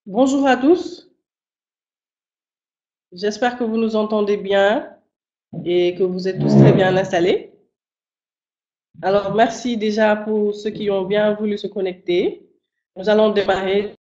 Bonjour à tous, j'espère que vous nous entendez bien et que vous êtes tous très bien installés. Alors, merci déjà pour ceux qui ont bien voulu se connecter. Nous allons démarrer.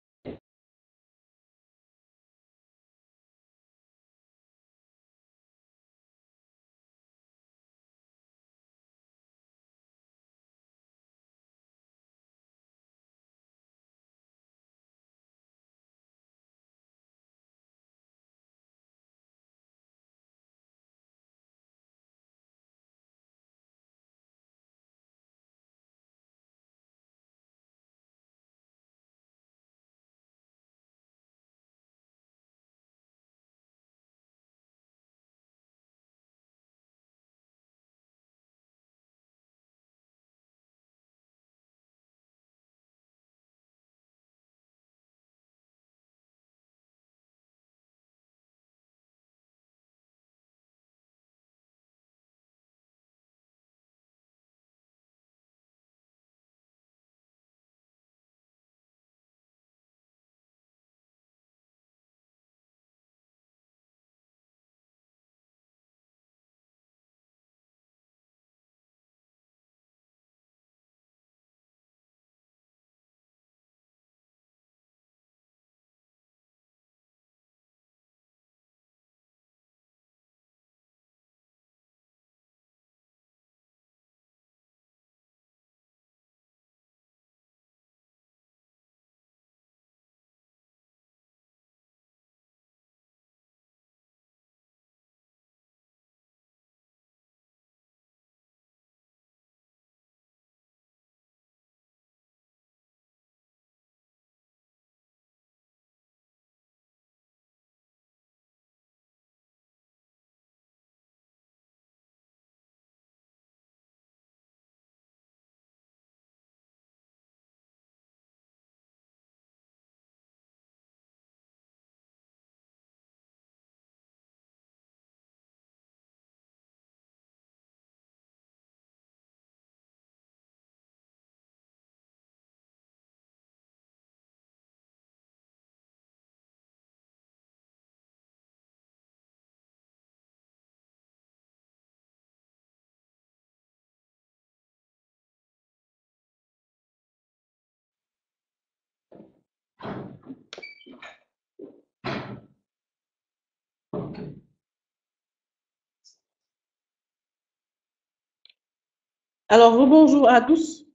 Alors, rebonjour à tous.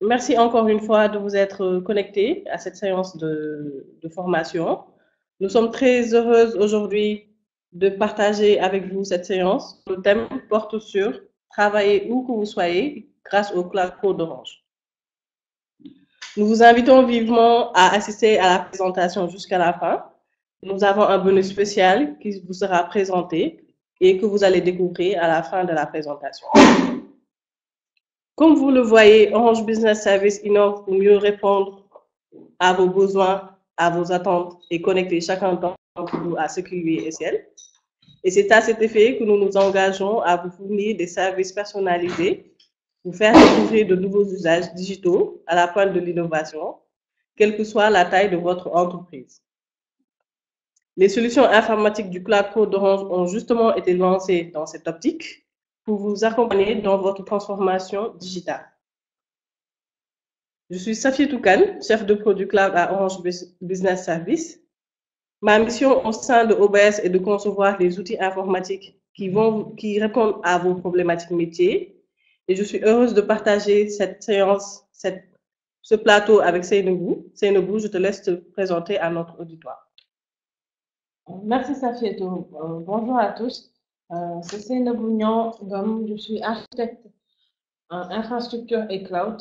Merci encore une fois de vous être connectés à cette séance de formation. Nous sommes très heureuses aujourd'hui de partager avec vous cette séance. Le thème porte sur travailler où que vous soyez grâce au Cloud Pro d'Orange. Nous vous invitons vivement à assister à la présentation jusqu'à la fin. Nous avons un bonus spécial qui vous sera présenté et que vous allez découvrir à la fin de la présentation. Comme vous le voyez, Orange Business Service innove pour mieux répondre à vos besoins, à vos attentes et connecter chacun d'entre vous à ce qui lui est essentiel. Et c'est à cet effet que nous nous engageons à vous fournir des services personnalisés, vous faire découvrir de nouveaux usages digitaux à la pointe de l'innovation, quelle que soit la taille de votre entreprise. Les solutions informatiques du Cloud Pro d'Orange ont justement été lancées dans cette optique pour vous accompagner dans votre transformation digitale. Je suis Safia Toukan, chef de produit cloud à Orange Business Service. Ma mission au sein de OBS est de concevoir des outils informatiques qui répondent à vos problématiques métiers. Et je suis heureuse de partager cette séance, ce plateau avec Seynabou. Seynabou, je te laisse te présenter à notre auditoire. Merci Safietou. Bonjour à tous. C'est Seynabou Niang Ngom. Je suis architecte en infrastructure et cloud.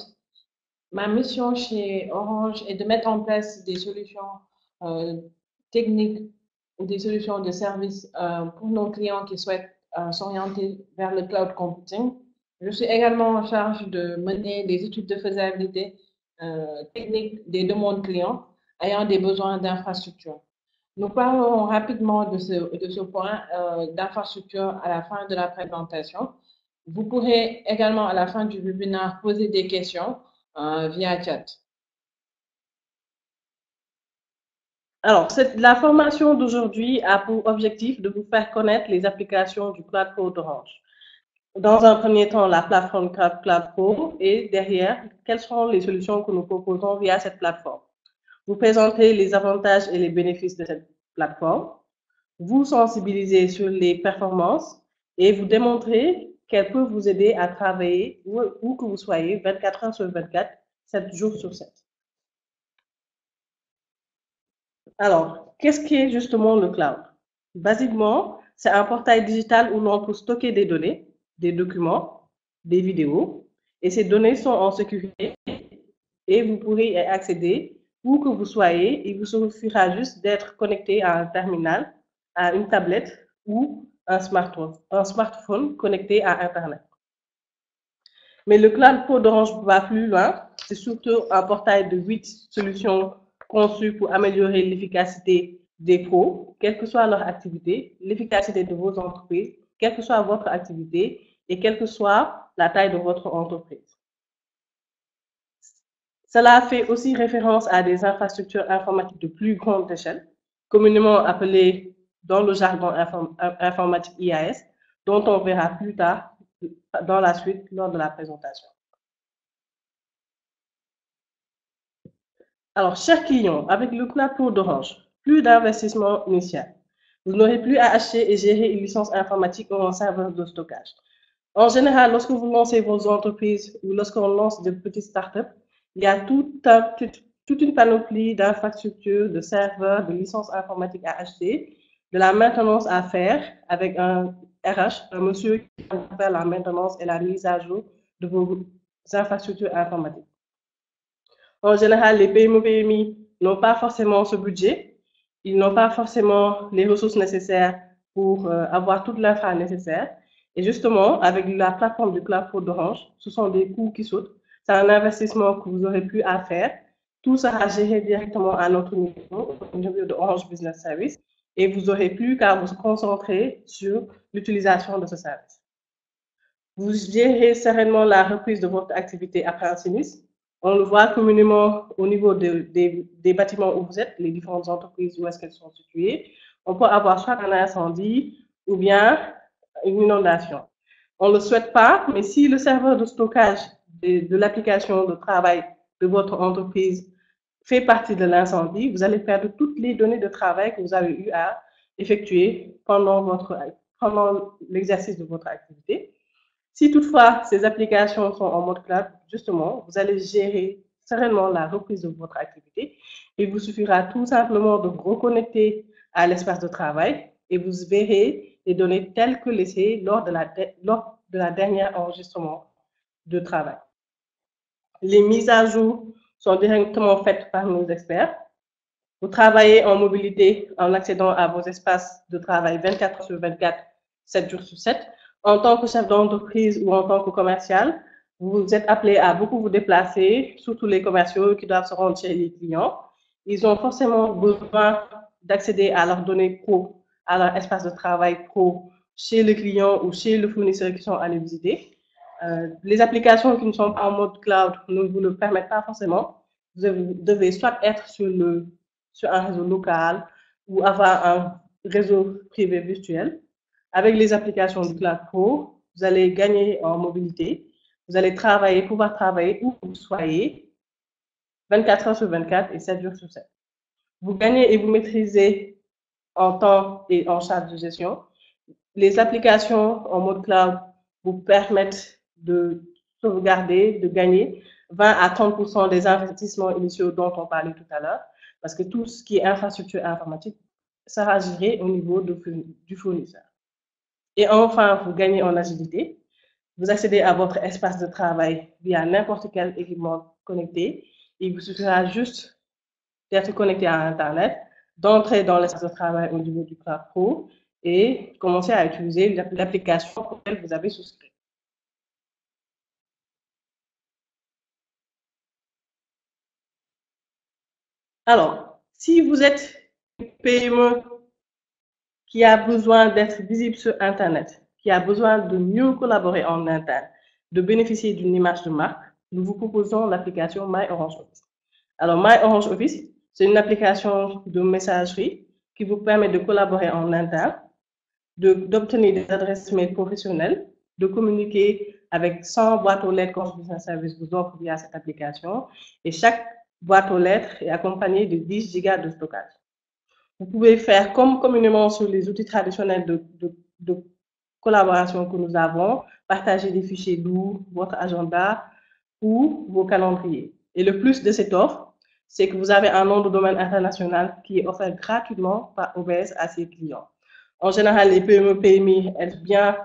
Ma mission chez Orange est de mettre en place des solutions techniques ou des solutions de service pour nos clients qui souhaitent s'orienter vers le cloud computing. Je suis également en charge de mener des études de faisabilité technique des demandes clients ayant des besoins d'infrastructure. Nous parlerons rapidement de ce point d'infrastructure à la fin de la présentation. Vous pourrez également, à la fin du webinaire, poser des questions via chat. Alors, la formation d'aujourd'hui a pour objectif de vous faire connaître les applications du Cloud Pro d'Orange. Dans un premier temps, la plateforme Cloud Pro et derrière, quelles sont les solutions que nous proposons via cette plateforme. Vous présentez les avantages et les bénéfices de cette plateforme, vous sensibilisez sur les performances et vous démontrez qu'elle peut vous aider à travailler où que vous soyez 24 heures sur 24, 7 jours sur 7. Alors, qu'est-ce qu'est justement le cloud? Basiquement, c'est un portail digital où l'on peut stocker des données, des documents, des vidéos, et ces données sont en sécurité et vous pourrez y accéder où que vous soyez. Il vous suffira juste d'être connecté à un terminal, à une tablette ou un smartphone connecté à Internet. Mais le Cloud Pro d'Orange va plus loin. C'est surtout un portail de 8 solutions conçues pour améliorer l'efficacité des pros, quelle que soit leur activité, l'efficacité de vos entreprises, quelle que soit votre activité et quelle que soit la taille de votre entreprise. Cela fait aussi référence à des infrastructures informatiques de plus grande échelle, communément appelées dans le jargon informatique IAS, dont on verra plus tard dans la suite lors de la présentation. Alors, chers clients, avec le Cloud Pro d'Orange, plus d'investissement initial. Vous n'aurez plus à acheter et gérer une licence informatique ou un serveur de stockage. En général, lorsque vous lancez vos entreprises ou lorsqu'on lance de petites startups, il y a toute une panoplie d'infrastructures, de serveurs, de licences informatiques à acheter, de la maintenance à faire avec un RH, un monsieur qui va faire la maintenance et la mise à jour de vos infrastructures informatiques. En général, les PME-PMI n'ont pas forcément ce budget, ils n'ont pas forcément les ressources nécessaires pour avoir toute l'infra nécessaire. Et justement, avec la plateforme du Cloud Pro d'Orange, ce sont des coûts qui sautent. C'est un investissement que vous aurez plus à faire. Tout sera géré directement à notre niveau, au niveau de Orange Business Service, et vous n'aurez plus qu'à vous concentrer sur l'utilisation de ce service. Vous gérez sereinement la reprise de votre activité après un sinistre. On le voit communément au niveau des bâtiments où vous êtes, les différentes entreprises où est-ce qu'elles sont situées. On peut avoir soit un incendie ou bien une inondation. On ne le souhaite pas, mais si le serveur de stockage de l'application de travail de votre entreprise fait partie de l'incendie, vous allez perdre toutes les données de travail que vous avez eu à effectuer pendant l'exercice de votre activité. Si toutefois ces applications sont en mode cloud, justement, vous allez gérer sereinement la reprise de votre activité. Il vous suffira tout simplement de vous reconnecter à l'espace de travail et vous verrez les données telles que laissées lors de la dernière enregistrement de travail. Les mises à jour sont directement faites par nos experts. Vous travaillez en mobilité en accédant à vos espaces de travail 24 heures sur 24, 7 jours sur 7. En tant que chef d'entreprise ou en tant que commercial, vous êtes appelé à beaucoup vous déplacer, surtout les commerciaux qui doivent se rendre chez les clients. Ils ont forcément besoin d'accéder à leurs données pro, à leur espace de travail pro, chez le client ou chez le fournisseur qui sont allés visiter. Les applications qui ne sont pas en mode cloud ne vous le permettent pas forcément. Vous devez soit être sur un réseau local ou avoir un réseau privé virtuel. Avec les applications du Cloud Pro, vous allez gagner en mobilité. Vous allez pouvoir travailler où vous soyez, 24 heures sur 24 et 7 jours sur 7. Vous gagnez et vous maîtrisez en temps et en charge de gestion. Les applications en mode cloud vous permettent de sauvegarder, de gagner 20 à 30% des investissements initiaux dont on parlait tout à l'heure, parce que tout ce qui est infrastructure informatique sera géré au niveau du fournisseur. Et enfin, vous gagnez en agilité. Vous accédez à votre espace de travail via n'importe quel équipement connecté. Il vous suffira juste d'être connecté à Internet, d'entrer dans l'espace de travail au niveau du Cloud Pro et commencer à utiliser l'application pour laquelle vous avez souscrit. Alors, si vous êtes une PME qui a besoin d'être visible sur Internet, qui a besoin de mieux collaborer en interne, de bénéficier d'une image de marque, nous vous proposons l'application My Orange Office. Alors, My Orange Office, c'est une application de messagerie qui vous permet de collaborer en interne, d'obtenir des adresses mail professionnelles, de communiquer avec 100 boîtes aux lettres qu'Orange Business Service vous offre via cette application. Et chaque boîte aux lettres est accompagnée de 10 gigas de stockage. Vous pouvez faire comme communément sur les outils traditionnels de collaboration que nous avons, partager des fichiers lourds, votre agenda ou vos calendriers. Et le plus de cette offre, c'est que vous avez un nom de domaine international qui est offert gratuitement par OBS à ses clients. En général, les PME, PMI aiment bien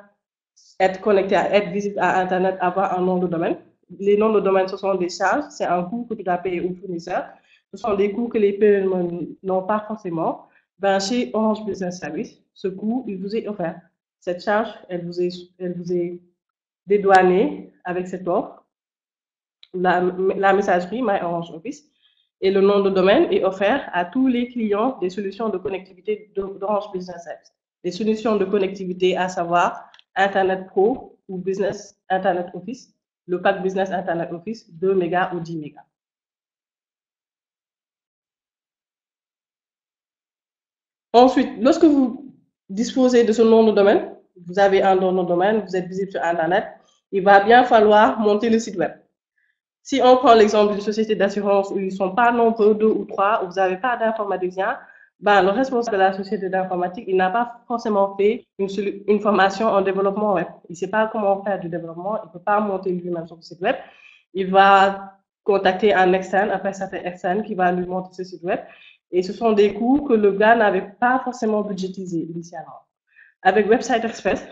être connectés, être visibles à Internet, avoir un nom de domaine. Les noms de domaine, ce sont des charges, c'est un coût que tu dois payer au fournisseur. Ce sont des coûts que les PME n'ont pas forcément. Ben, chez Orange Business Service, ce coût, il vous est offert. Cette charge, elle vous est dédouanée avec cette offre, la messagerie My Orange Office. Et le nom de domaine est offert à tous les clients des solutions de connectivité d'Orange Business Service. Les solutions de connectivité, à savoir Internet Pro ou Business Internet Office, le pack Business Internet Office, 2 mégas ou 10 mégas. Ensuite, lorsque vous disposez de ce nom de domaine, vous avez un nom de domaine, vous êtes visible sur Internet, il va bien falloir monter le site web. Si on prend l'exemple d'une société d'assurance où ils ne sont pas nombreux, 2 ou 3, où vous n'avez pas d'informaticien, ben, le responsable de la société d'informatique, il n'a pas forcément fait une formation en développement web. Il ne sait pas comment faire du développement, il ne peut pas monter lui-même son site web. Il va contacter un externe, un prestataire externe qui va lui monter ce site web. Et ce sont des coûts que le gars n'avait pas forcément budgétisés initialement. Avec Website Express,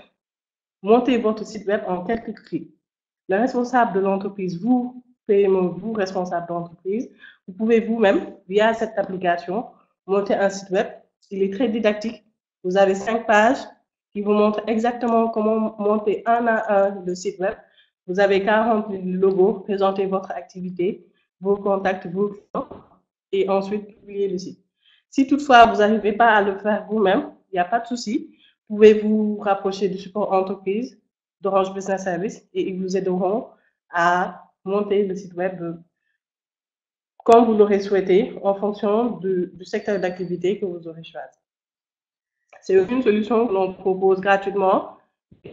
montez votre site web en quelques clics. Le responsable de l'entreprise, vous, PME, vous, responsable d'entreprise, vous pouvez vous-même, via cette application, monter un site web. Il est très didactique. Vous avez 5 pages qui vous montrent exactement comment monter un à un le site web. Vous avez qu'à remplir le logo, présenter votre activité, vos contacts, vos clients, et ensuite publier le site. Si toutefois vous n'arrivez pas à le faire vous-même, il n'y a pas de souci. Vous pouvez vous rapprocher du support entreprise d'Orange Business Service et ils vous aideront à monter le site web comme vous l'aurez souhaité en fonction du secteur d'activité que vous aurez choisi. C'est une solution que l'on propose gratuitement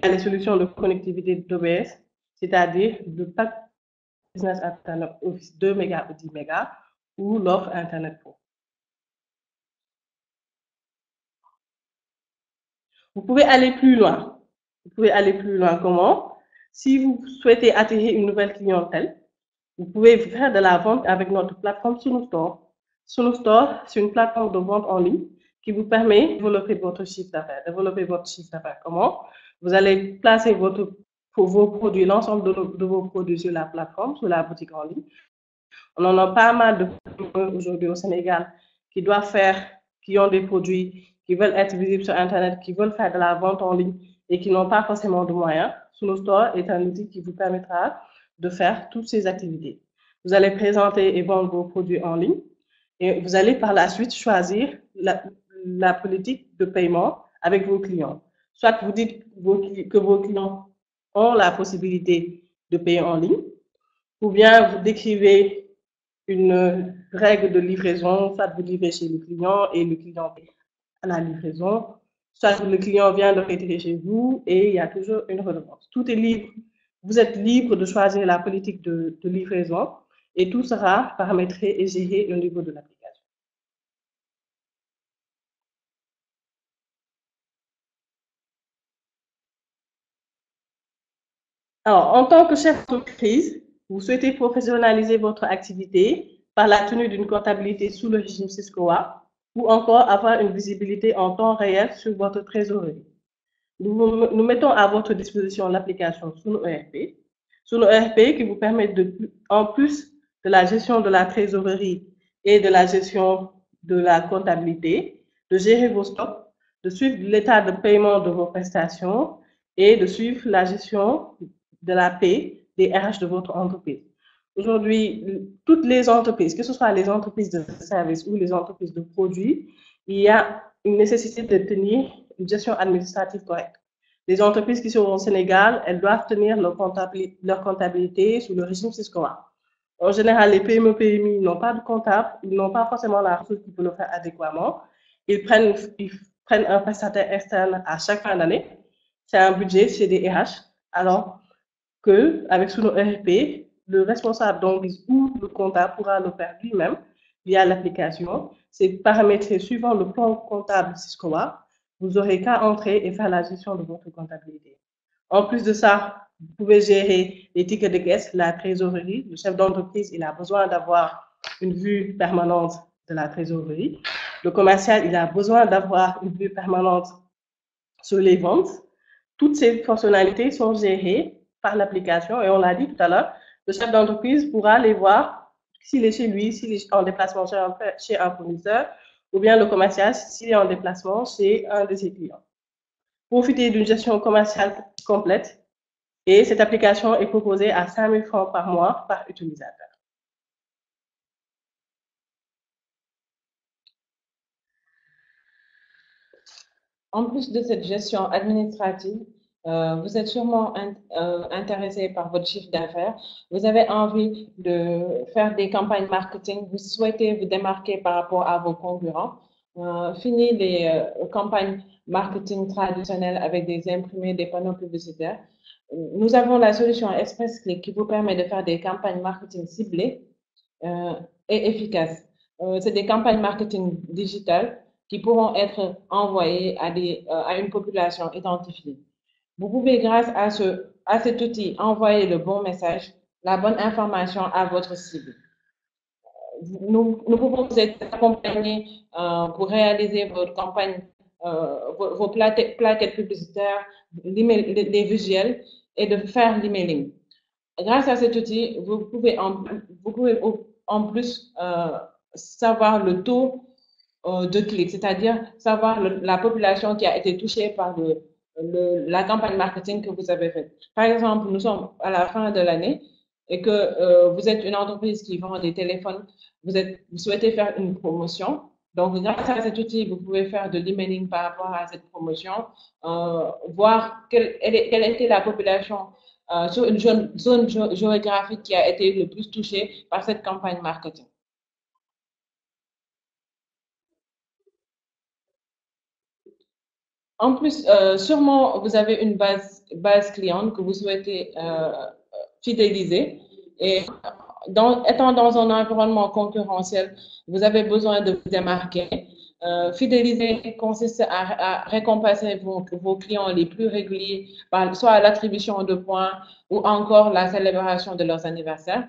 à les solutions de connectivité d'OBS, c'est-à-dire le pack Business Internet Office 2 mégas ou 10 mégas ou l'offre Internet Pro. Vous pouvez aller plus loin. Vous pouvez aller plus loin comment? Si vous souhaitez attirer une nouvelle clientèle, vous pouvez faire de la vente avec notre plateforme Sunu Store. Sunu Store, c'est une plateforme de vente en ligne qui vous permet de développer votre chiffre d'affaires. Développer votre chiffre d'affaires comment? Vous allez placer vos produits, l'ensemble de vos produits sur la plateforme, sur la boutique en ligne. On en a pas mal de aujourd'hui au Sénégal qui ont des produits, qui veulent être visibles sur Internet, qui veulent faire de la vente en ligne et qui n'ont pas forcément de moyens. Sunu Store est un outil qui vous permettra de faire toutes ces activités. Vous allez présenter et vendre vos produits en ligne et vous allez par la suite choisir la politique de paiement avec vos clients. Soit vous dites que vos clients ont la possibilité de payer en ligne, ou bien vous décrivez une règle de livraison, soit vous livrez chez le client et le client paye à la livraison, soit le client vient de retirer chez vous et il y a toujours une redevance. Tout est libre. Vous êtes libre de choisir la politique de livraison et tout sera paramétré et géré au niveau de l'application. Alors, en tant que chef d'entreprise, vous souhaitez professionnaliser votre activité par la tenue d'une comptabilité sous le régime SYSCOA ou encore avoir une visibilité en temps réel sur votre trésorerie. Nous mettons à votre disposition l'application Sunu ERP. Sunu ERP qui vous permet, en plus de la gestion de la trésorerie et de la gestion de la comptabilité, de gérer vos stocks, de suivre l'état de paiement de vos prestations et de suivre la gestion de la paie des RH de votre entreprise. Aujourd'hui, toutes les entreprises, que ce soit les entreprises de services ou les entreprises de produits, il y a une nécessité de tenir une gestion administrative correcte. Les entreprises qui sont au Sénégal, elles doivent tenir leur comptabilité sous le régime Syscoa. En général, les PME, PMI n'ont pas de comptable, ils n'ont pas forcément la ressource qui peut le faire adéquatement. Ils prennent un prestataire externe à chaque fin d'année. C'est un budget, c'est des RH. Alors que, avec Suno ERP, le responsable d'entreprise ou le comptable pourra le faire lui-même via l'application. C'est paramétré suivant le plan comptable Syscoa. Vous n'aurez qu'à entrer et faire la gestion de votre comptabilité. En plus de ça, vous pouvez gérer les tickets de caisse, la trésorerie. Le chef d'entreprise, il a besoin d'avoir une vue permanente de la trésorerie. Le commercial, il a besoin d'avoir une vue permanente sur les ventes. Toutes ces fonctionnalités sont gérées par l'application et on l'a dit tout à l'heure, le chef d'entreprise pourra les voir s'il est chez lui, s'il est en déplacement chez un fournisseur, ou bien le commercial s'il est en déplacement chez un de ses clients. Profitez d'une gestion commerciale complète et cette application est proposée à 5 000 francs par mois par utilisateur. En plus de cette gestion administrative, vous êtes sûrement intéressé par votre chiffre d'affaires. Vous avez envie de faire des campagnes marketing. Vous souhaitez vous démarquer par rapport à vos concurrents. Fini les campagnes marketing traditionnelles avec des imprimés, des panneaux publicitaires. Nous avons la solution Express Click qui vous permet de faire des campagnes marketing ciblées et efficaces. C'est des campagnes marketing digitales qui pourront être envoyées à une population identifiée. Vous pouvez, grâce à cet outil, envoyer le bon message, la bonne information à votre cible. Nous pouvons vous accompagner pour réaliser votre campagne, vos plaquettes publicitaires, les visuels et de faire l'emailing. Grâce à cet outil, vous pouvez en plus savoir le taux de clics, c'est-à-dire savoir la population qui a été touchée par la campagne marketing que vous avez faite. Par exemple, nous sommes à la fin de l'année et que vous êtes une entreprise qui vend des téléphones, vous souhaitez faire une promotion. Donc, grâce à cet outil, vous pouvez faire de l'emailing par rapport à cette promotion, voir quelle était la population sur une zone géographique qui a été le plus touchée par cette campagne marketing. En plus, sûrement, vous avez une base cliente que vous souhaitez fidéliser. Et étant dans un environnement concurrentiel, vous avez besoin de vous démarquer. Fidéliser consiste à récompenser vos clients les plus réguliers, soit l'attribution de points ou encore la célébration de leurs anniversaires.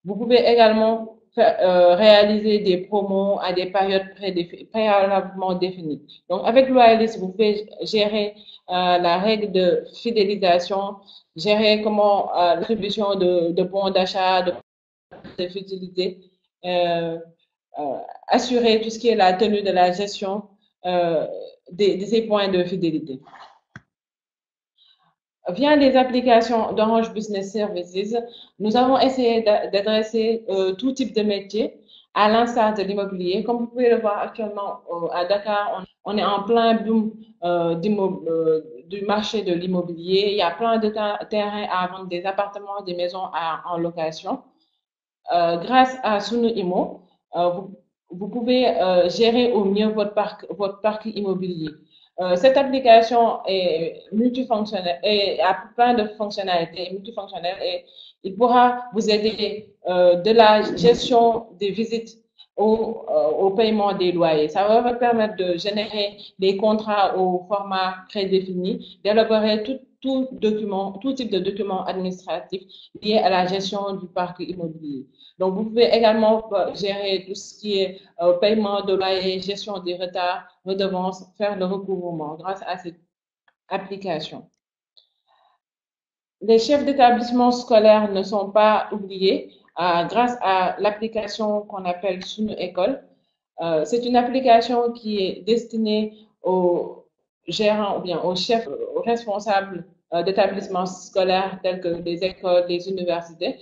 Vous pouvez également réaliser des promos à des périodes préalablement définies. Donc, avec Loyalis, vous pouvez gérer la règle de fidélisation, gérer comment l'attribution de bons d'achat, de fidélité, assurer tout ce qui est la tenue de la gestion de ces points de fidélité. Via les applications d'Orange Business Services, nous avons essayé d'adresser tout type de métier à l'instar de l'immobilier. Comme vous pouvez le voir actuellement à Dakar, on est en plein boom du marché de l'immobilier. Il y a plein de terrains à vendre, des appartements, des maisons en location. Grâce à Suno Imo, vous pouvez gérer au mieux votre parc immobilier. Cette application est multifonctionnelle et a plein de fonctionnalités multifonctionnelles et il pourra vous aider de la gestion des visites au paiement des loyers. Ça va vous permettre de générer des contrats au format prédéfini, d'élaborer tout type de documents administratifs liés à la gestion du parc immobilier. Donc, vous pouvez également gérer tout ce qui est paiement de loyer, gestion des retards, redevances, faire le recouvrement grâce à cette application. Les chefs d'établissement scolaire ne sont pas oubliés grâce à l'application qu'on appelle Suno École. C'est une application qui est destinée aux gérants ou bien aux chefs, aux responsables d'établissements scolaires tels que les écoles, les universités.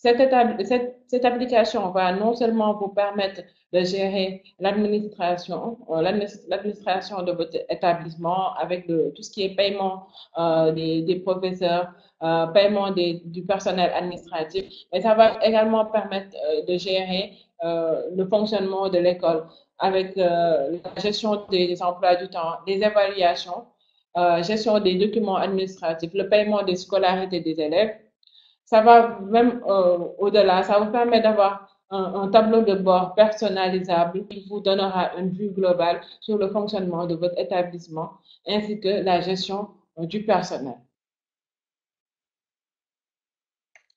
Cette application va non seulement vous permettre de gérer l'administration de votre établissement avec tout ce qui est paiement des professeurs, paiement du personnel administratif, mais ça va également permettre de gérer le fonctionnement de l'école avec la gestion des emplois du temps, des évaluations, gestion des documents administratifs, le paiement des scolarités des élèves. Ça va même au-delà, ça vous permet d'avoir un tableau de bord personnalisable qui vous donnera une vue globale sur le fonctionnement de votre établissement ainsi que la gestion du personnel.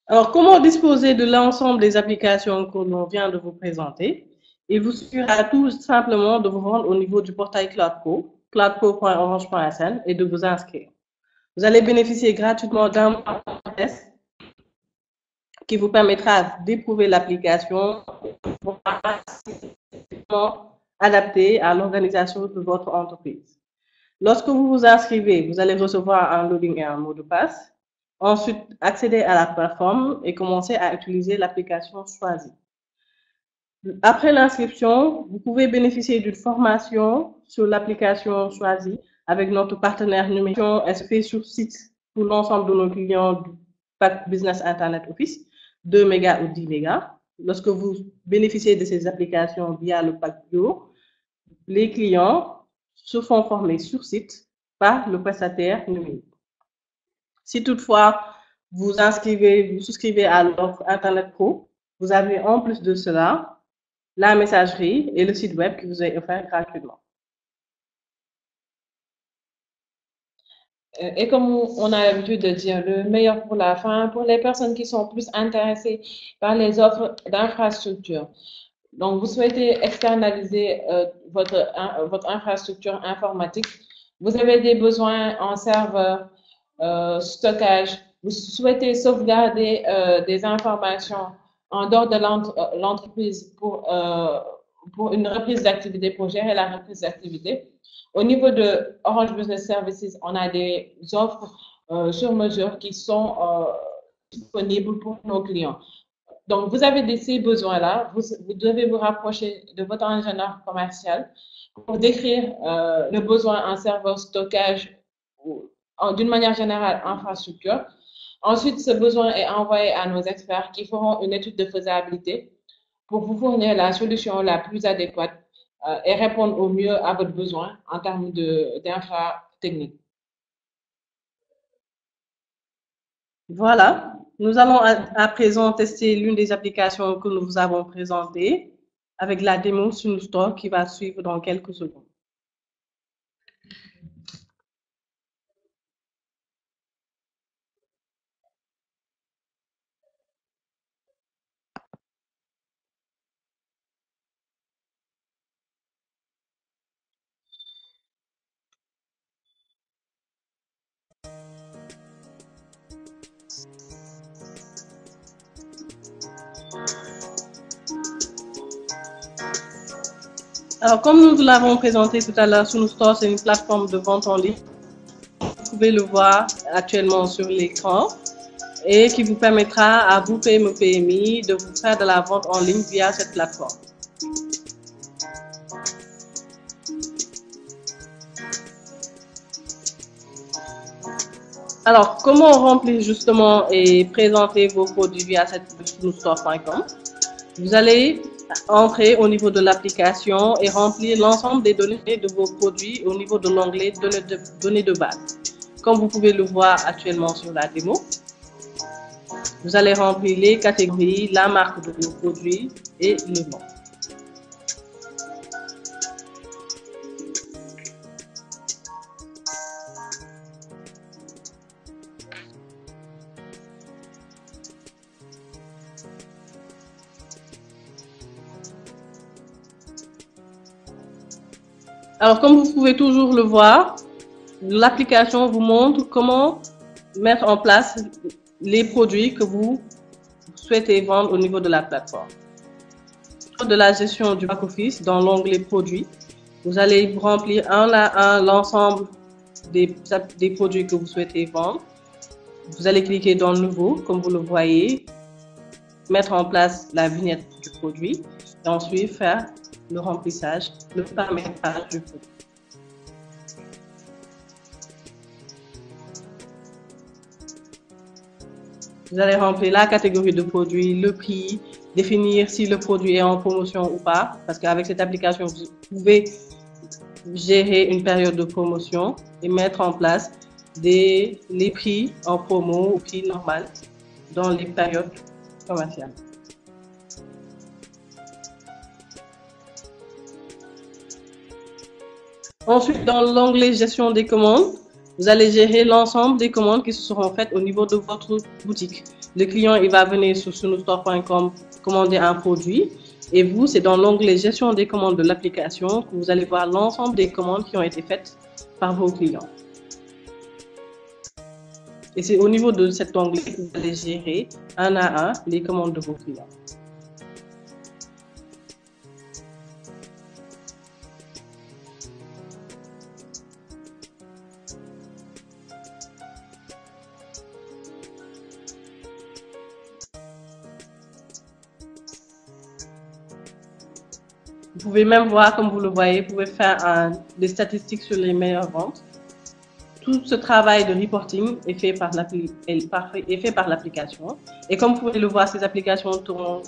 Alors, comment disposer de l'ensemble des applications que l'on vient de vous présenter? Il vous suffira tout simplement de vous rendre au niveau du portail Cloudco, cloudco.orange.sn, et de vous inscrire. Vous allez bénéficier gratuitement d'un mois de test qui vous permettra d'éprouver l'application adaptée à l'organisation de votre entreprise. Lorsque vous vous inscrivez, vous allez recevoir un login et un mot de passe. Ensuite, accéder à la plateforme et commencer à utiliser l'application choisie. Après l'inscription, vous pouvez bénéficier d'une formation sur l'application choisie avec notre partenaire numérique. Elle se fait sur site pour l'ensemble de nos clients du pack Business Internet Office, 2 mégas ou 10 mégas. Lorsque vous bénéficiez de ces applications via le pack Bio, les clients se font former sur site par le prestataire numérique. Si toutefois vous souscrivez à l'offre Internet Pro, vous avez en plus de cela la messagerie et le site web qui vous est offert gratuitement. Et comme on a l'habitude de dire, le meilleur pour la fin, pour les personnes qui sont plus intéressées par les offres d'infrastructure. Donc, vous souhaitez externaliser votre infrastructure informatique. Vous avez des besoins en serveur, stockage. Vous souhaitez sauvegarder des informations en dehors de l'entreprise pour une reprise d'activité, pour gérer la reprise d'activité. Au niveau de Orange Business Services, on a des offres sur mesure qui sont disponibles pour nos clients. Donc, vous avez ces besoins-là, vous devez vous rapprocher de votre ingénieur commercial pour décrire le besoin en serveur, stockage ou d'une manière générale infrastructure. Ensuite, ce besoin est envoyé à nos experts qui feront une étude de faisabilité pour vous fournir la solution la plus adéquate et répondre au mieux à votre besoin en termes d'infra technique. Voilà, nous allons à présent tester l'une des applications que nous vous avons présentées avec la démo SunuStore qui va suivre dans quelques secondes. Alors, comme nous vous l'avons présenté tout à l'heure, SunuStore, c'est une plateforme de vente en ligne. Vous pouvez le voir actuellement sur l'écran et qui vous permettra à vous, PME/PMI, de vous faire de la vente en ligne via cette plateforme. Alors, comment remplir justement et présenter vos produits via cette SunuStore.com? Vous allez entrer au niveau de l'application et remplir l'ensemble des données de vos produits au niveau de l'onglet données de base. Comme vous pouvez le voir actuellement sur la démo, vous allez remplir les catégories, la marque de vos produits et le nom. Alors, comme vous pouvez toujours le voir, l'application vous montre comment mettre en place les produits que vous souhaitez vendre au niveau de la plateforme. De la gestion du back-office, dans l'onglet produits, vous allez remplir un à un l'ensemble des produits que vous souhaitez vendre. Vous allez cliquer dans Nouveau, comme vous le voyez. mettre en place la vignette du produit et ensuite faire le remplissage, le paramétrage du produit. Vous allez remplir la catégorie de produit, le prix, définir si le produit est en promotion ou pas, parce qu'avec cette application, vous pouvez gérer une période de promotion et mettre en place les prix en promo ou prix normal dans les périodes commerciales. Ensuite, dans l'onglet gestion des commandes, vous allez gérer l'ensemble des commandes qui seront faites au niveau de votre boutique. Le client, il va venir sur sunustore.com commander un produit et vous, c'est dans l'onglet gestion des commandes de l'application que vous allez voir l'ensemble des commandes qui ont été faites par vos clients. Et c'est au niveau de cet onglet que vous allez gérer un à un les commandes de vos clients. Vous pouvez même voir, comme vous le voyez, vous pouvez faire des statistiques sur les meilleures ventes. Tout ce travail de reporting est fait par l'application. Et comme vous pouvez le voir, ces applications seront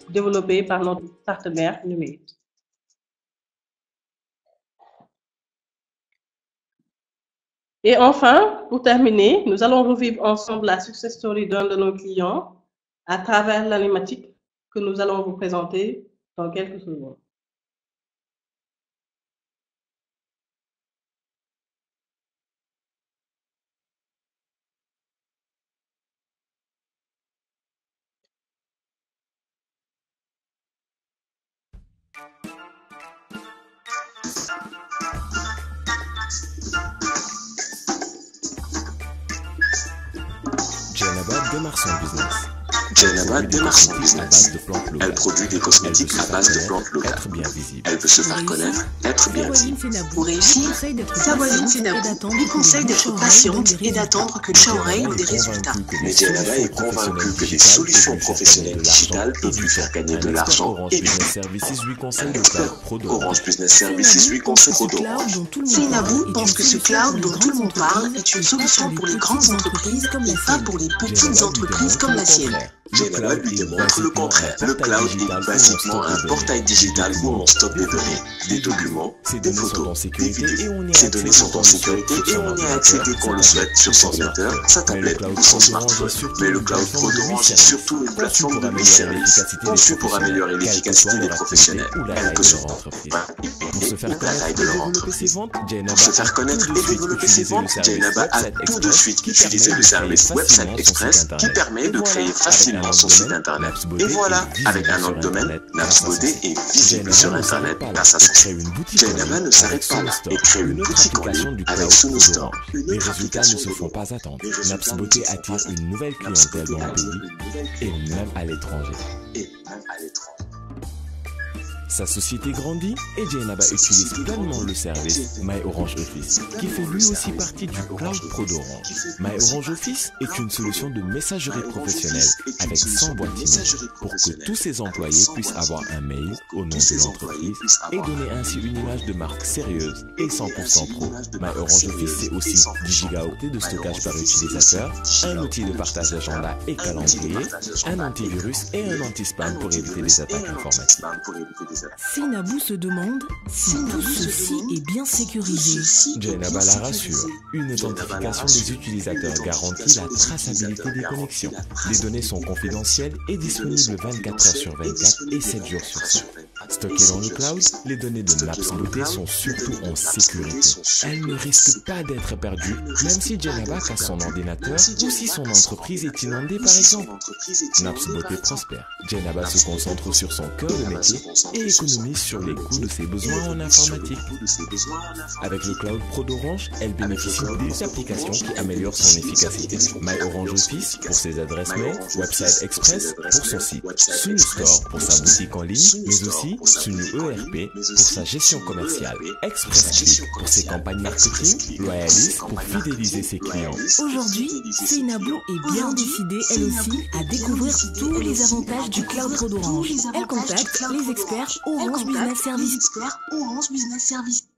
développées par notre partenaire numérique. Et enfin, pour terminer, nous allons revivre ensemble la success story d'un de nos clients à travers l'animatique que nous allons vous présenter dans quelques secondes. Jainaba démarre son business. Jainaba démarre son business. Elle produit des cosmétiques à base de plantes locales. Elle veut se faire connaître, être bien visible. Pour réussir, sa voisine Fénabou lui conseille d'être patiente et d'attendre que le oreille ait des résultats. Mais Jainaba est convaincue que les solutions professionnelles digitales peuvent lui faire gagner de l'argent et du temps. Orange Business Services lui conseille Pro d'Orange. Fénabou pense que ce cloud dont tout le monde parle est une solution pour les grandes entreprises et pas pour les petites entreprises comme la sienne. Jainaba lui démontre le contraire. Le cloud est basiquement un portail digital où on stocke des données, des documents, des photos, des vidéos. Ces données sont en sécurité et on y a accès dès qu'on le souhaite sur son ordinateur, sa tablette ou son smartphone. Mais le cloud Pro d'Orange est surtout une plateforme de mini-services conçue pour améliorer l'efficacité des professionnels, quelle que soit la taille de leur entreprise. Pour se faire connaître et développer ses ventes, Jainaba a tout de suite utilisé le service Website Express qui permet de créer facilement son site internet. Et voilà, avec un nom de domaine, Naps Beauté est visible sur internet grâce à son site. Jainaba ne s'arrête pas là et crée une boutique en ligne avec Sunustore. Les résultats ne se font pas attendre. Naps Beauté attire une nouvelle clientèle dans le pays et même à l'étranger. Sa société grandit et Jainaba utilise pleinement le service My Orange Office, qui fait lui aussi partie du Cloud Pro d'Orange. My Orange Office est une solution de messagerie professionnelle avec 100 boîtes email pour que tous ses employés puissent avoir un mail au nom de l'entreprise et donner ainsi une image de marque sérieuse et 100% pro. My Orange Office, c'est aussi 10 gigaoctets de stockage par utilisateur, un outil de partage d'agenda et calendrier, un antivirus et un anti-spam pour éviter les attaques informatiques. Fénabou se demande si tout ceci est bien sécurisé. Jainaba la rassure. Une authentification des utilisateurs garantit la traçabilité des connexions. Les données sont confidentielles et disponibles 24 heures sur 24 et 7 jours sur 7. Stockées dans le cloud, les données de Naps Beauté sont surtout en sécurité. Elles ne risquent pas d'être perdues, même si Jainaba casse son ordinateur ou si son entreprise est inondée par exemple. Naps Beauté prospère. Jainaba se concentre sur son cœur de métier et économise sur les coûts de ses besoins en informatique. Avec le Cloud Pro d'Orange, elle bénéficie des applications qui améliorent son efficacité. My Orange Office pour ses adresses mail, Website Express pour son site, Sunustore pour sa boutique en ligne, mais aussi aussi suñu ERP pour sa gestion commerciale, ExpressClick pour ses campagnes marketing, Loyalis pour fidéliser ses clients. Aujourd'hui, Seynabou est bien décidée, elle aussi, à découvrir tous les avantages du Cloud Pro d'Orange. Elle contacte les experts Orange Business Service.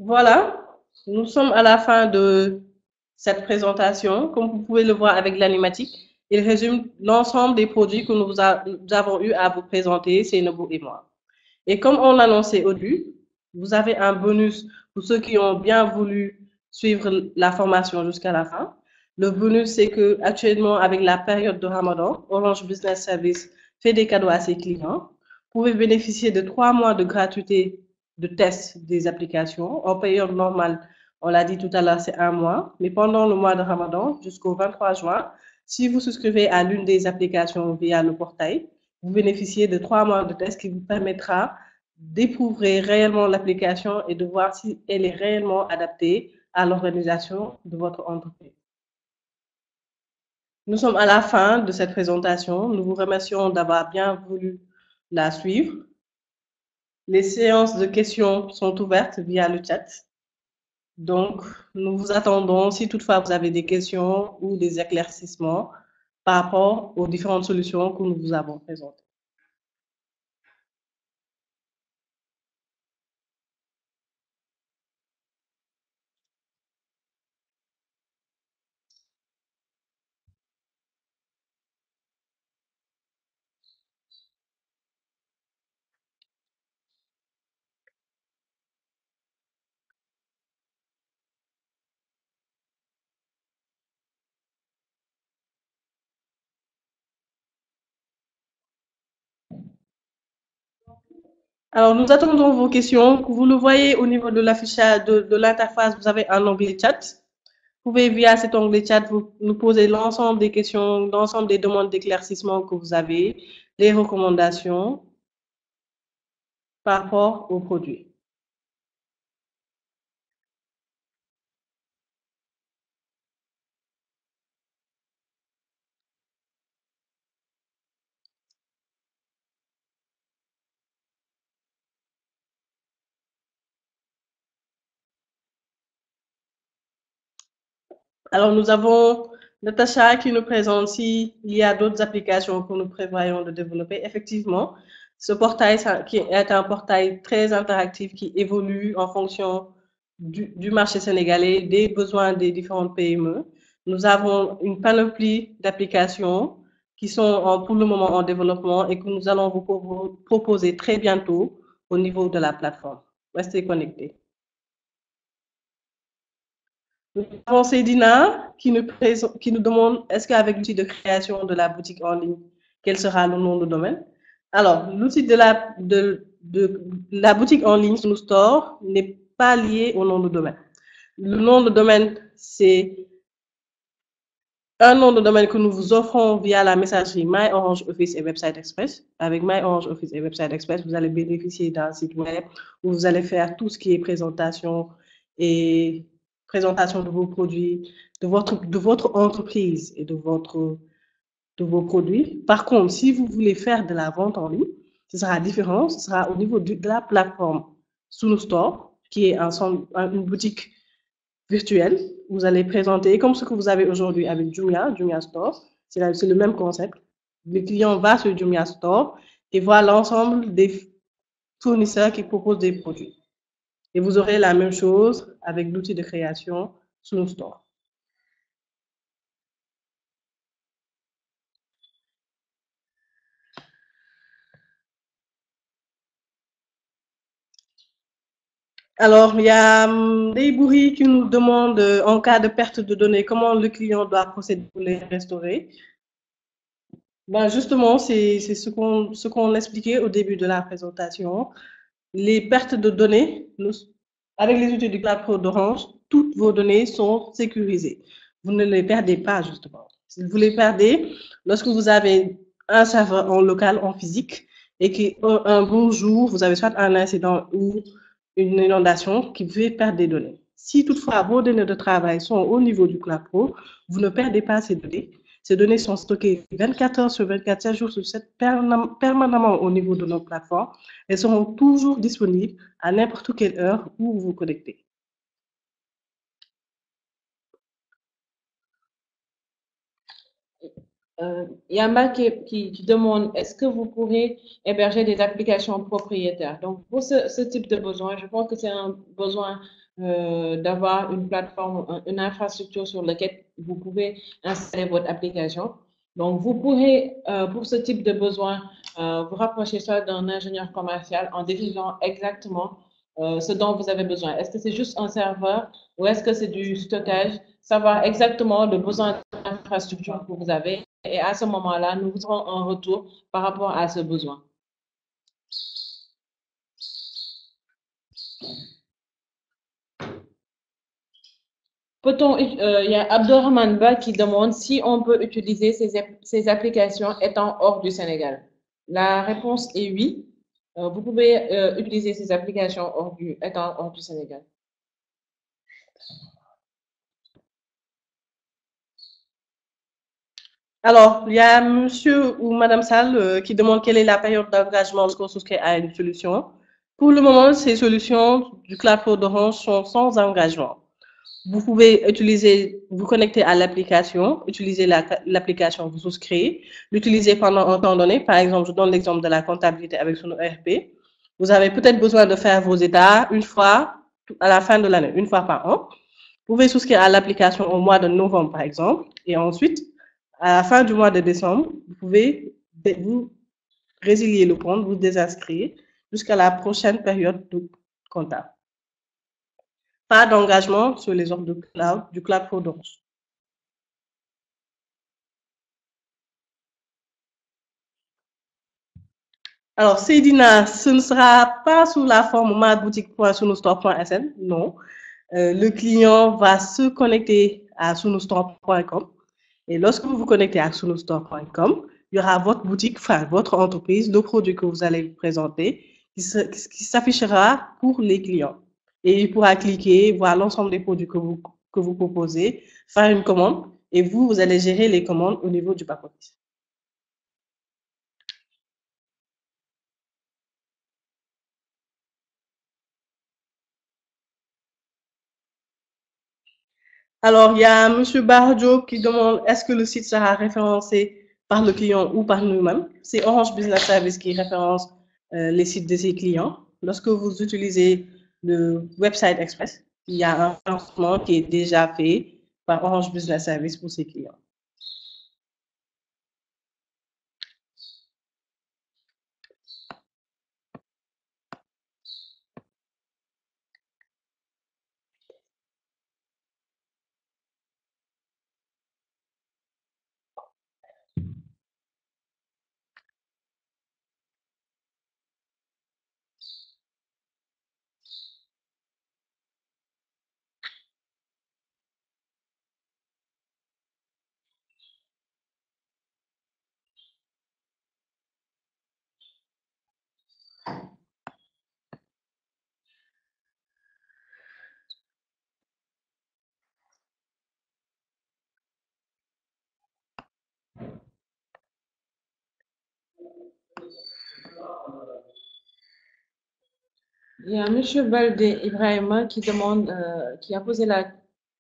Voilà, nous sommes à la fin de cette présentation. Comme vous pouvez le voir avec l'animatique, il résume l'ensemble des produits que nous avons eu à vous présenter, Seynabou et moi. Et comme on l'annonçait au début, vous avez un bonus pour ceux qui ont bien voulu suivre la formation jusqu'à la fin. Le bonus, c'est que actuellement, avec la période de Ramadan, Orange Business Service fait des cadeaux à ses clients. Vous pouvez bénéficier de 3 mois de gratuité de test des applications. En période normale, on l'a dit tout à l'heure, c'est 1 mois. Mais pendant le mois de Ramadan, jusqu'au 23 juin, si vous souscrivez à l'une des applications via le portail, vous bénéficiez de 3 mois de test qui vous permettra d'éprouver réellement l'application et de voir si elle est réellement adaptée à l'organisation de votre entreprise. Nous sommes à la fin de cette présentation. Nous vous remercions d'avoir bien voulu la suivre. Les séances de questions sont ouvertes via le chat. Donc, nous vous attendons si toutefois vous avez des questions ou des éclaircissements par rapport aux différentes solutions que nous vous avons présentées. Alors, nous attendons vos questions. Vous le voyez au niveau de l'affichage de l'interface, vous avez un onglet chat. Vous pouvez, via cet onglet chat, vous nous poser l'ensemble des questions, l'ensemble des demandes d'éclaircissement que vous avez, les recommandations par rapport aux produits. Alors, nous avons Natacha qui nous présente s'il y a d'autres applications que nous prévoyons de développer. Effectivement, ce portail qui est un portail très interactif qui évolue en fonction du marché sénégalais, des besoins des différentes PME. Nous avons une panoplie d'applications qui sont pour le moment en développement et que nous allons vous proposer très bientôt au niveau de la plateforme. Restez connectés. Nous avons Seydina qui nous demande est-ce qu'avec l'outil de création de la boutique en ligne, quel sera le nom de domaine? Alors, l'outil de la boutique en ligne sur Store n'est pas lié au nom de domaine. Le nom de domaine, c'est un nom de domaine que nous vous offrons via la messagerie My Orange Office et Website Express. Avec My Orange Office et Website Express, vous allez bénéficier d'un site web où vous allez faire tout ce qui est présentation de vos produits, de votre entreprise et de vos produits. Par contre, si vous voulez faire de la vente en ligne, ce sera différent. Ce sera au niveau de la plateforme Sunu Store, qui est une boutique virtuelle. Vous allez présenter comme ce que vous avez aujourd'hui avec Jumia Store. C'est le même concept. Le client va sur Jumia Store et voit l'ensemble des fournisseurs qui proposent des produits. Et vous aurez la même chose avec l'outil de création Sunu Store. Alors, il y a des bourris qui nous demandent, en cas de perte de données, comment le client doit procéder pour les restaurer. Ben justement, c'est ce qu'on expliquait au début de la présentation. Les pertes de données, avec les outils du Cloud Pro d'Orange, toutes vos données sont sécurisées. Vous ne les perdez pas, justement. Vous les perdez lorsque vous avez un serveur en local, en physique, et qu'un bon jour, vous avez soit un incident ou une inondation qui vous fait perdre des données. Si toutefois vos données de travail sont au niveau du Cloud Pro, vous ne perdez pas ces données. Ces données sont stockées 24 heures sur 24, 7 jours sur 7, permanemment au niveau de nos plateformes. Elles seront toujours disponibles à n'importe quelle heure où vous vous connectez. Yamba qui demande, est-ce que vous pourrez héberger des applications propriétaires? Donc, pour ce type de besoin, je pense que c'est un besoin d'avoir une plateforme, une infrastructure sur laquelle vous pouvez installer votre application. Donc, vous pourrez, pour ce type de besoin, vous rapprocher soit d'un ingénieur commercial en définissant exactement ce dont vous avez besoin. Est-ce que c'est juste un serveur ou est-ce que c'est du stockage? Savoir exactement le besoin d'infrastructure que vous avez. Et à ce moment-là, nous vous aurons un retour par rapport à ce besoin. Il y a Abdurrahman Ba qui demande si on peut utiliser ces applications étant hors du Sénégal. La réponse est oui. Vous pouvez utiliser ces applications étant hors du Sénégal. Alors, il y a monsieur ou madame Sall qui demande quelle est la période d'engagement lorsqu'on souscrit à une solution. Pour le moment, ces solutions du Cloud Pro d'Orange sont sans engagement. Vous pouvez vous connecter à l'application, utiliser l'application, vous souscrire, l'utiliser pendant un temps donné. Par exemple, je donne l'exemple de la comptabilité avec son ERP. Vous avez peut-être besoin de faire vos états une fois à la fin de l'année, une fois par an. Vous pouvez souscrire à l'application au mois de novembre, par exemple, et ensuite, à la fin du mois de décembre, vous pouvez vous résilier le compte, vous désinscrire jusqu'à la prochaine période de comptable. Pas d'engagement sur les offres du Cloud Pro d'Orange. Alors, Seydina, ce ne sera pas sous la forme madboutique.sunustore.sn, non. Le client va se connecter à sunustore.com. Et lorsque vous vous connectez à sunustore.com, il y aura votre boutique, enfin votre entreprise, le produit que vous allez vous présenter, qui s'affichera pour les clients. Et il pourra cliquer, voir l'ensemble des produits que vous proposez, faire une commande, et vous allez gérer les commandes au niveau du back-office. Alors, il y a M. Barjo qui demande est-ce que le site sera référencé par le client ou par nous-mêmes. C'est Orange Business Service qui référence les sites de ses clients. Lorsque vous utilisez le Website Express, il y a un référencement qui est déjà fait par Orange Business Service pour ses clients. Il y a M. Baldé Ibrahima qui demande, qui a posé la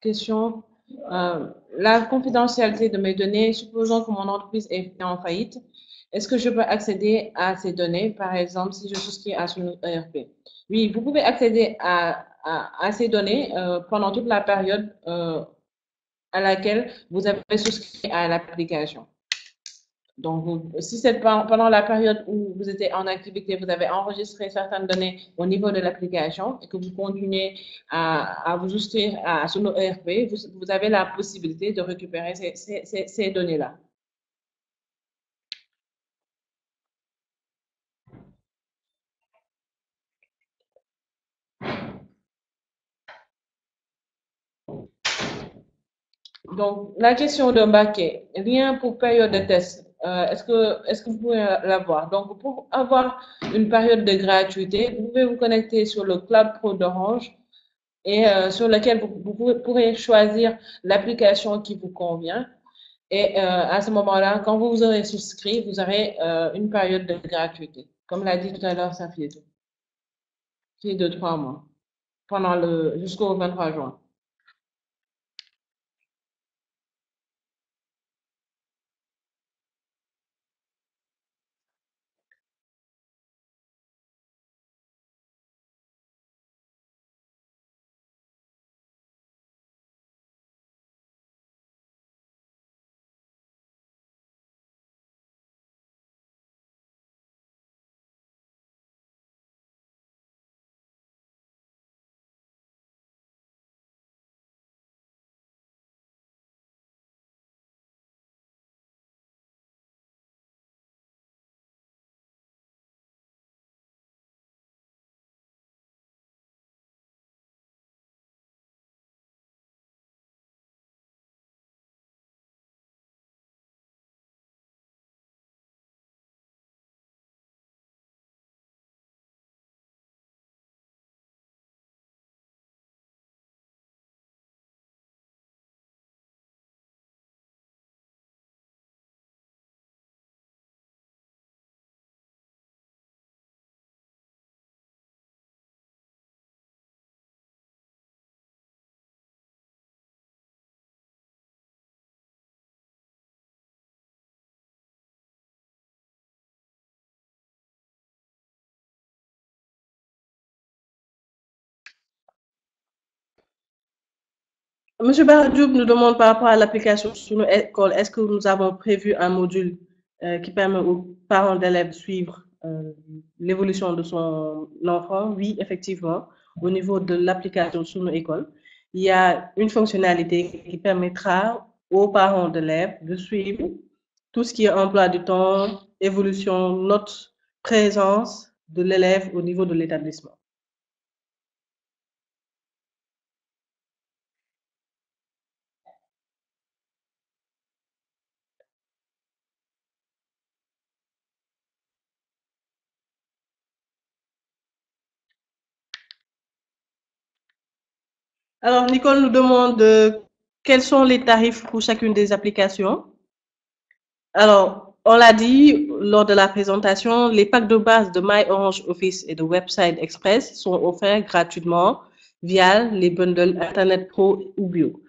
question, la confidentialité de mes données, supposons que mon entreprise est en faillite, est-ce que je peux accéder à ces données, par exemple, si je souscris à son ERP? Oui, vous pouvez accéder à ces données pendant toute la période à laquelle vous avez souscrit à l'application. Donc, si c'est pendant la période où vous étiez en activité, vous avez enregistré certaines données au niveau de l'application et que vous continuez à vous souscrire à son ERP, vous avez la possibilité de récupérer ces données-là. Donc, la question de Mbaké, rien pour période de test. est-ce que vous pouvez l'avoir? Donc, pour avoir une période de gratuité, vous pouvez vous connecter sur le Cloud Pro d'Orange et sur lequel vous pourrez choisir l'application qui vous convient. Et à ce moment-là, quand vous vous aurez souscrit, vous aurez une période de gratuité. Comme l'a dit tout à l'heure Safietou, qui est de 3 mois, jusqu'au 23 juin. Monsieur Bardioub nous demande par rapport à l'application sur nos écoles, est-ce que nous avons prévu un module qui permet aux parents d'élèves de suivre l'évolution de son enfant? Oui, effectivement, au niveau de l'application sur nos écoles, il y a une fonctionnalité qui permettra aux parents d'élèves de suivre tout ce qui est emploi du temps, évolution, note, présence de l'élève au niveau de l'établissement. Alors, Nicole nous demande quels sont les tarifs pour chacune des applications. Alors, on l'a dit lors de la présentation, les packs de base de My Orange Office et de Website Express sont offerts gratuitement via les bundles Internet Pro ou Bio.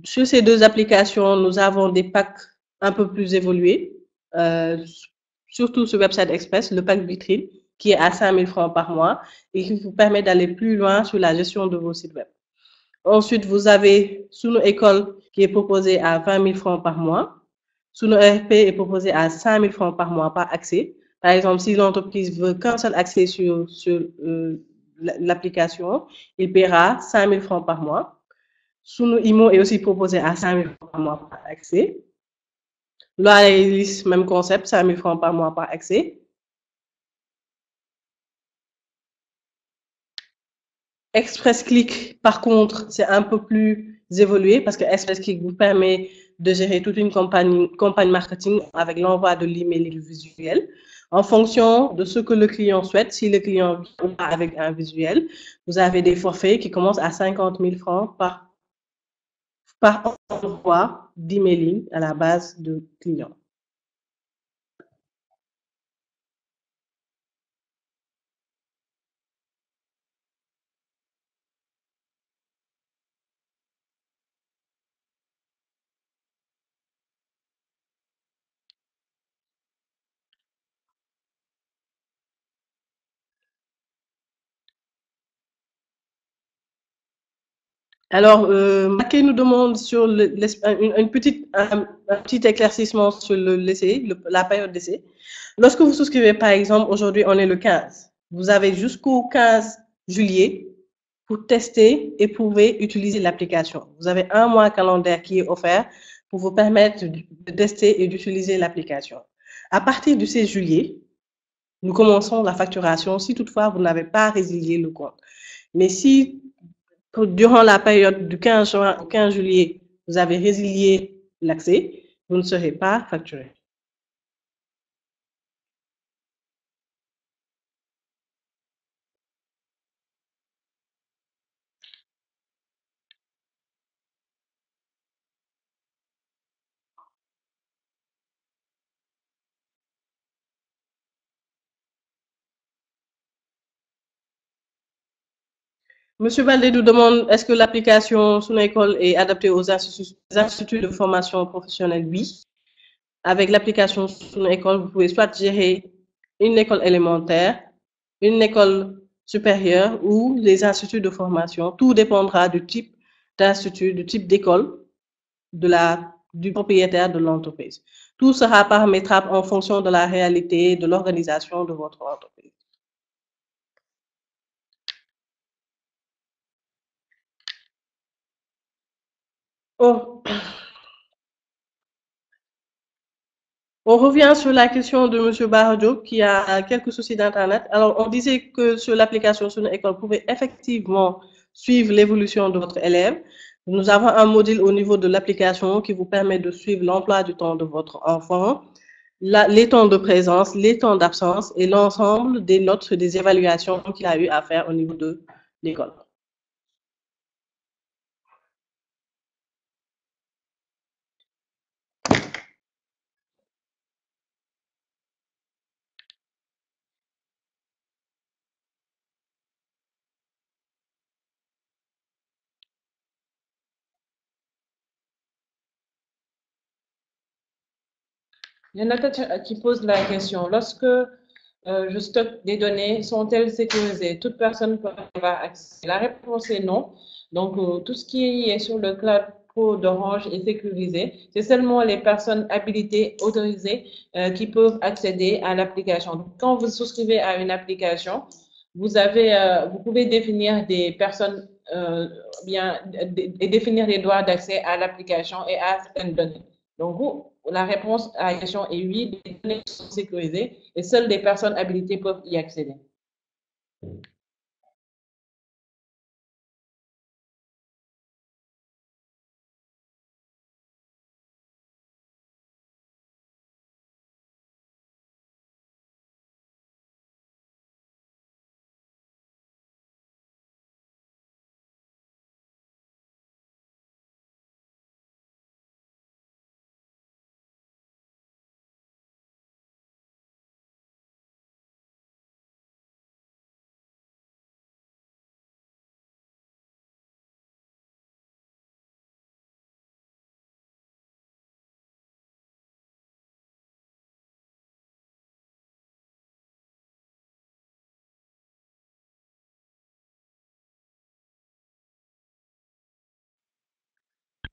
Sur ces deux applications, nous avons des packs un peu plus évolués, surtout sur Website Express, le pack vitrine, qui est à 5 000 francs par mois et qui vous permet d'aller plus loin sur la gestion de vos sites web. Ensuite, vous avez Suno École qui est proposé à 20 000 francs par mois. Suno ERP est proposé à 5 000 francs par mois par accès. Par exemple, si l'entreprise veut qu'un seul accès sur l'application, il paiera 5 000 francs par mois. Suno IMO est aussi proposé à 5 000 francs par mois par accès. Loalis, même concept, 5 000 francs par mois par accès. Express Click, par contre, c'est un peu plus évolué parce que Express Click vous permet de gérer toute une campagne marketing avec l'envoi de l'email et du visuel. En fonction de ce que le client souhaite, si le client vient avec un visuel, vous avez des forfaits qui commencent à 50 000 francs par envoi d'emailing à la base de clients. Alors, Maké nous demande sur un petit éclaircissement sur la période d'essai. Lorsque vous souscrivez, par exemple, aujourd'hui, on est le 15. Vous avez jusqu'au 15 juillet pour tester, éprouver, utiliser l'application. Vous avez un mois calendaire qui est offert pour vous permettre de tester et d'utiliser l'application. À partir du 16 juillet, nous commençons la facturation si toutefois vous n'avez pas résilié le compte. Mais si durant la période du 15 juin au 15 juillet, vous avez résilié l'accès, vous ne serez pas facturé. Monsieur Baldé nous demande, est-ce que l'application Sunu École est adaptée aux instituts de formation professionnelle? Oui. Avec l'application Sunu École, vous pouvez soit gérer une école élémentaire, une école supérieure ou les instituts de formation. Tout dépendra du type d'institut, du type d'école, du propriétaire de l'entreprise. Tout sera paramétrable en fonction de la réalité de l'organisation de votre entreprise. Oh. On revient sur la question de M. Baradjo qui a quelques soucis d'Internet. Alors, on disait que sur l'application Sunu École, vous pouvez effectivement suivre l'évolution de votre élève. Nous avons un module au niveau de l'application qui vous permet de suivre l'emploi du temps de votre enfant, les temps de présence, les temps d'absence et l'ensemble des notes et des évaluations qu'il a eu à faire au niveau de l'école. Il y en a qui posent la question, lorsque je stocke des données, sont-elles sécurisées? Toute personne peut avoir accès. La réponse est non. Donc, tout ce qui est sur le cloud pro d'Orange est sécurisé. C'est seulement les personnes habilitées, autorisées, qui peuvent accéder à l'application. Quand vous souscrivez à une application, vous pouvez définir des personnes et définir les droits d'accès à l'application et à certaines données. Donc, la réponse à la question est oui, les données sont sécurisées et seules les personnes habilitées peuvent y accéder.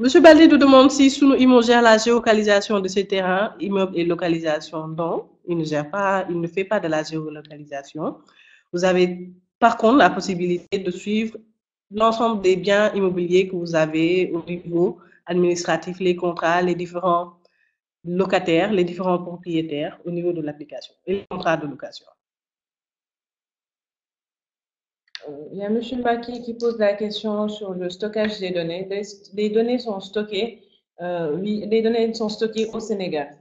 Monsieur Baldé nous demande si Sunu Imo gère la géolocalisation de ces terrains, immeubles et localisation. Non, il ne fait pas de la géolocalisation. Vous avez par contre la possibilité de suivre l'ensemble des biens immobiliers que vous avez au niveau administratif, les contrats, les différents locataires, les différents propriétaires au niveau de l'application et les contrats de location. Il y a M. Maki qui pose la question sur le stockage des données. Les données sont stockées, oui, les données sont stockées au Sénégal.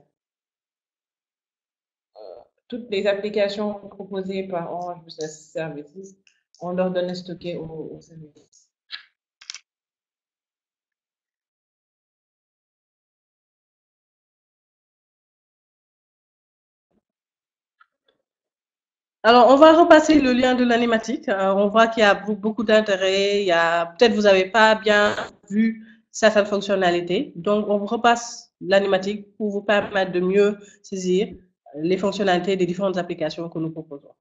Toutes les applications proposées par Orange Business Services ont leurs données stockées au Sénégal. Alors, on va repasser le lien de l'animatique. On voit qu'il y a beaucoup d'intérêt. Peut-être vous n'avez pas bien vu certaines fonctionnalités. Donc, on repasse l'animatique pour vous permettre de mieux saisir les fonctionnalités des différentes applications que nous proposons.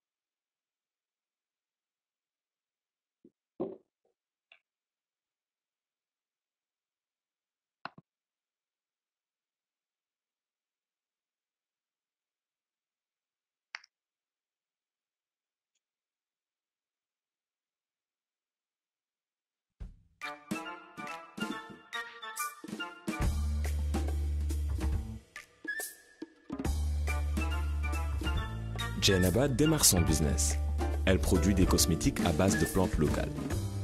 Djenaba démarre son business. Elle produit des cosmétiques à base de plantes locales.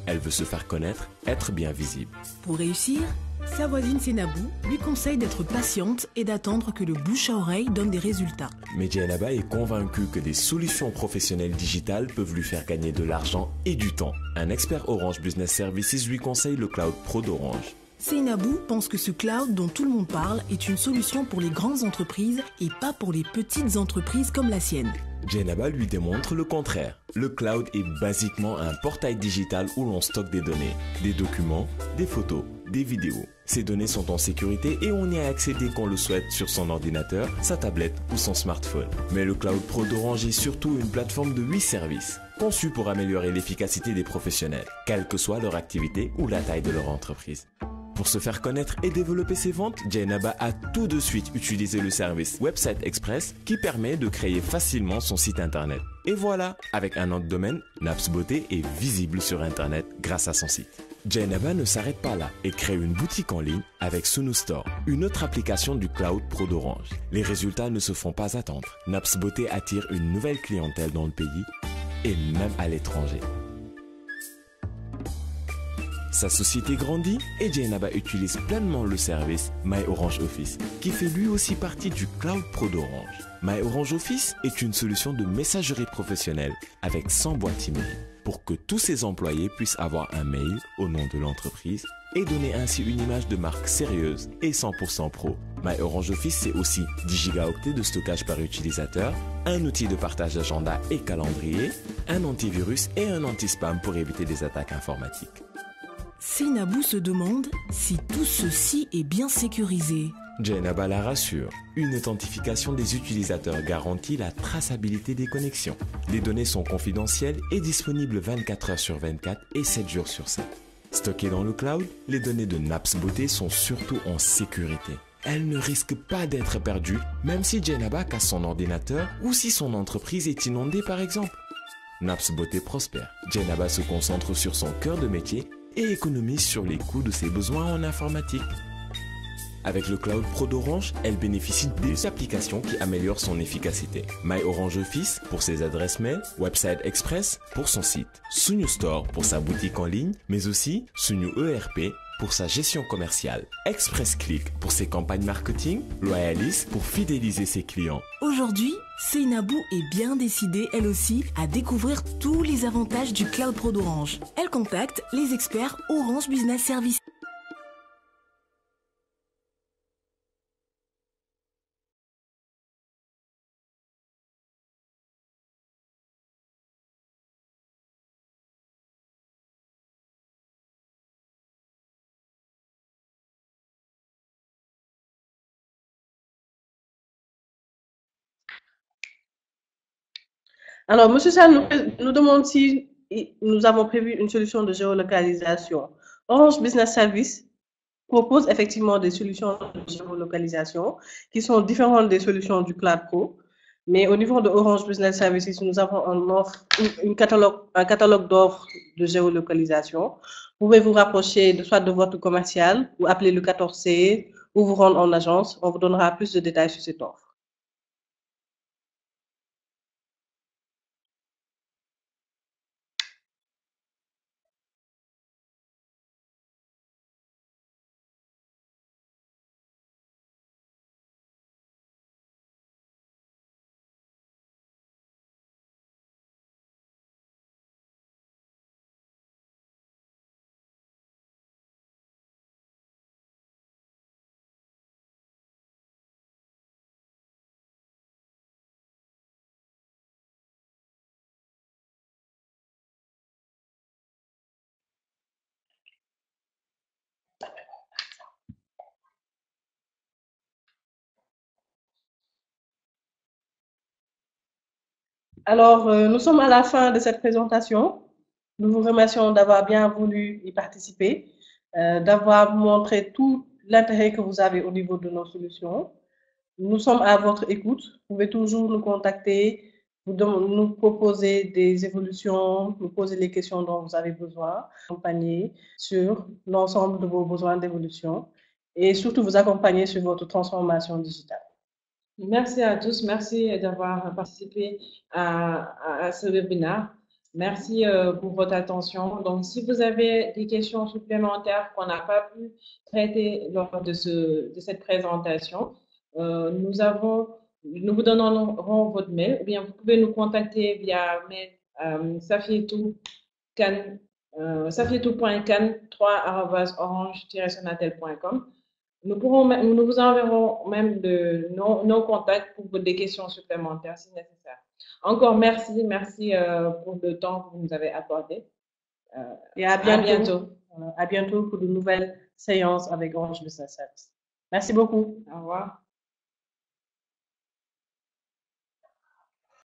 Elle veut se faire connaître, être bien visible. Pour réussir, sa voisine Sénabou lui conseille d'être patiente et d'attendre que le bouche à oreille donne des résultats. Mais Djenaba est convaincue que des solutions professionnelles digitales peuvent lui faire gagner de l'argent et du temps. Un expert Orange Business Services lui conseille le Cloud Pro d'Orange. Sénabou pense que ce cloud dont tout le monde parle est une solution pour les grandes entreprises et pas pour les petites entreprises comme la sienne. Jainaba lui démontre le contraire. Le cloud est basiquement un portail digital où l'on stocke des données, des documents, des photos, des vidéos. Ces données sont en sécurité et on y a accès dès qu'on le souhaite sur son ordinateur, sa tablette ou son smartphone. Mais le Cloud Pro d'Orange est surtout une plateforme de 8 services, conçue pour améliorer l'efficacité des professionnels, quelle que soit leur activité ou la taille de leur entreprise. Pour se faire connaître et développer ses ventes, Jainaba a tout de suite utilisé le service Website Express qui permet de créer facilement son site internet. Et voilà, avec un nom de domaine, Naps Beauté est visible sur internet grâce à son site. Jainaba ne s'arrête pas là et crée une boutique en ligne avec Sunu Store, une autre application du Cloud Pro d'Orange. Les résultats ne se font pas attendre. Naps Beauté attire une nouvelle clientèle dans le pays et même à l'étranger. Sa société grandit et Jainaba utilise pleinement le service My Orange Office, qui fait lui aussi partie du Cloud Pro d'Orange. My Orange Office est une solution de messagerie professionnelle avec 100 boîtes email pour que tous ses employés puissent avoir un mail au nom de l'entreprise et donner ainsi une image de marque sérieuse et 100% pro. My Orange Office, c'est aussi 10 Go de stockage par utilisateur, un outil de partage d'agenda et calendrier, un antivirus et un anti-spam pour éviter des attaques informatiques. Seynabou se demande si tout ceci est bien sécurisé. Jainaba la rassure, une authentification des utilisateurs garantit la traçabilité des connexions. Les données sont confidentielles et disponibles 24 heures sur 24 et 7 jours sur 7. Stockées dans le cloud, les données de Naps Beauté sont surtout en sécurité. Elles ne risquent pas d'être perdues, même si Jainaba casse son ordinateur ou si son entreprise est inondée par exemple. Naps Beauté prospère. Jainaba se concentre sur son cœur de métier et économise sur les coûts de ses besoins en informatique. Avec le Cloud Pro d'Orange, elle bénéficie des applications qui améliorent son efficacité. My Orange Office pour ses adresses mail, Website Express pour son site, Sunu Store pour sa boutique en ligne, mais aussi Sunu ERP pour sa gestion commerciale, Express Click pour ses campagnes marketing, Loyalis pour fidéliser ses clients. Aujourd'hui, Seynabou est bien décidée, elle aussi, à découvrir tous les avantages du Cloud Pro d'Orange. Elle contacte les experts Orange Business Services. Alors, Monsieur Sall nous demande si nous avons prévu une solution de géolocalisation. Orange Business Service propose effectivement des solutions de géolocalisation qui sont différentes des solutions du Cloud Pro. Mais au niveau de Orange Business Services, nous avons un catalogue d'offres de géolocalisation. Vous pouvez vous rapprocher soit de votre commercial ou appeler le 14C ou vous rendre en agence. On vous donnera plus de détails sur cette offre. Alors, nous sommes à la fin de cette présentation. Nous vous remercions d'avoir bien voulu y participer, d'avoir montré tout l'intérêt que vous avez au niveau de nos solutions. Nous sommes à votre écoute. Vous pouvez toujours nous contacter, nous proposer des évolutions, nous poser les questions dont vous avez besoin, accompagner sur l'ensemble de vos besoins d'évolution et surtout vous accompagner sur votre transformation digitale. Merci à tous. Merci d'avoir participé à ce webinaire. Merci pour votre attention. Donc, si vous avez des questions supplémentaires qu'on n'a pas pu traiter lors de cette présentation, nous vous donnerons votre mail ou bien vous pouvez nous contacter via mail safietou.can3@orange-sonatel.com. Nous vous enverrons même nos contacts pour des questions supplémentaires si nécessaire. Encore merci pour le temps que vous nous avez accordé. Et à bientôt. À bientôt pour de nouvelles séances avec Orange Business Services. Merci beaucoup. Au revoir.